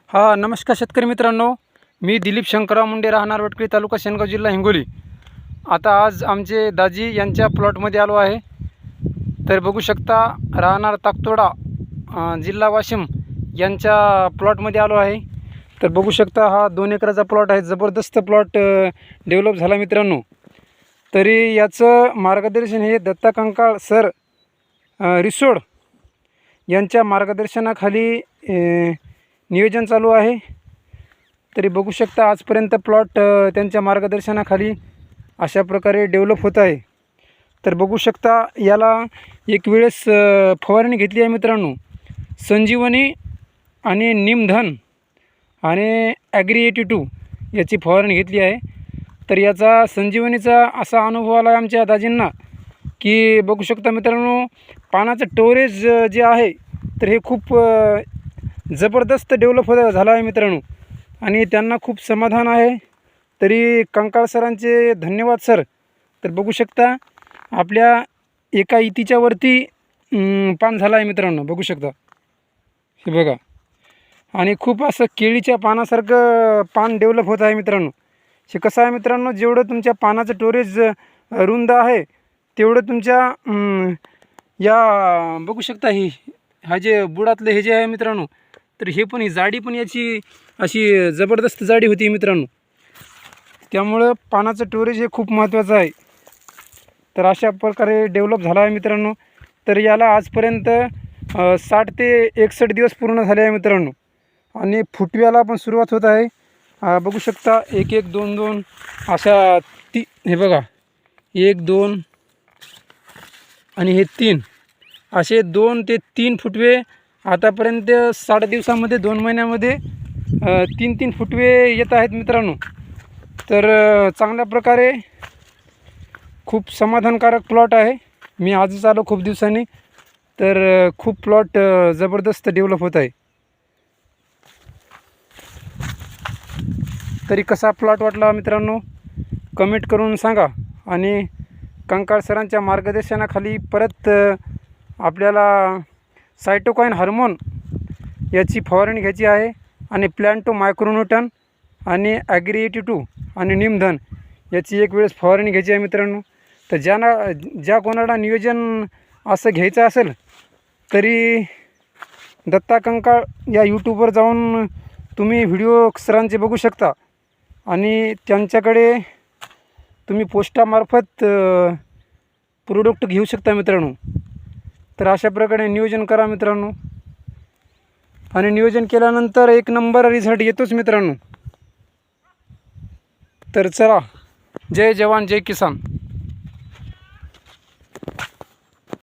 नमस्कार शेतकरी मित्रांनो, मी दिलीप शंकरराव मुंडे, राहणार वटकळी, तालुका शेनगाव, जिल्हा हिंगोली। आता आज आमचे दाजी यांच्या प्लॉटमध्ये आलो आहे। तर बघू शकता, राहणार ताकतोडा, जिल्हा वाशिम यांच्या प्लॉटमध्ये आलो आहे। तर बघू शकता, हा 2 एकराचा प्लॉट आहे। जबरदस्त प्लॉट डेव्हलप झाला मित्रांनो। तरी याचं मार्गदर्शन हे दत्ता कंकाळ सर रिसोड यांच्या मार्गदर्शनाखाली नियोजन चालू आहे। तरी बघू शकता, आजपर्यंत प्लॉट त्यांच्या मार्गदर्शनाखाली अशा प्रकारे डेव्हलप होत आहे। तर बघू शकता, याला एक वेळेस फवारणी घेतली आहे मित्रांनो, संजीवनी आणि निमधन आणि ॲग्री 82 याची फवारणी घेतली आहे। तर याचा संजीवनीचा असा अनुभव आला आहे आमच्या दाजींना, की बघू शकता मित्रांनो, पानाचं स्टोरेज जे आहे तर हे खूप जबरदस्त डेव्हलप झाला आहे मित्रांनो, आणि त्यांना खूप समाधान आहे। तरी कंकाळ सरांचे धन्यवाद सर। तर बघू शकता, आपल्या एका इतीच्या वरती पान झालं आहे मित्रांनो, बघू शकता, हे बघा, आणि खूप असं केळीच्या पानासारखं पान डेव्हलप होत आहे मित्रांनो। हे कसं आहे मित्रांनो, जेवढं तुमच्या पानाचं स्टोरेज रुंद आहे तेवढं तुमच्या या बघू शकता, हा जे बुडातलं हे जे आहे मित्रांनो, तर हे पण, ही जाडी पण याची अशी जबरदस्त जाडी होती मित्रांनो। त्यामुळं पानाचं स्टोरेज हे खूप महत्त्वाचं आहे। तर अशा प्रकारे डेव्हलप झाला आहे मित्रांनो। तर याला आजपर्यंत 60 ते 61 दिवस पूर्ण झाले आहे मित्रांनो, आणि फुटव्याला पण सुरुवात होत आहे। बघू शकता, 1 1 2 2 अशा हे बघा, 1 2 आणि हे 3 असे 2 ते 3 फुटवे आतापर्यंत 60 दिवसामध्ये, 2 महिन्यामध्ये 3 फुटवे येत आहेत मित्रांनो। तर चांगल्या प्रकारे खूप समाधानकारक प्लॉट आहे। मी आजच आलो खूप दिवसांनी, तर खूप प्लॉट जबरदस्त डेव्हलप होत आहे। तरी कसा प्लॉट वाटला मित्रांनो, कमेंट करून सांगा। आणि कंकाळ सरांच्या मार्गदर्शनाखाली परत आपल्याला सायटोकाईन हार्मोन याची फवारणी घ्यायची आहे, आणि प्लॅन्टो मायक्रोन्यूटन आणि ॲग्री 82 आणि निमधन याची एक वेळेस फवारणी घ्यायची आहे मित्रांनो। तर ज्या कोणाला नियोजन असं घ्यायचं असेल, तरी दत्ता कंकाळ या यूट्यूबवर जाऊन तुम्ही व्हिडिओ सरांचे बघू शकता, आणि त्यांच्याकडे तुम्ही पोस्टामार्फत प्रोडक्ट घेऊ शकता मित्रांनो। तर अशा प्रकारे नियोजन करा मित्रांनो, आणि नियोजन केल्यानंतर 1 नंबर रिझल्ट येतोच मित्रांनो। तर चला, जय जवान जय किसान।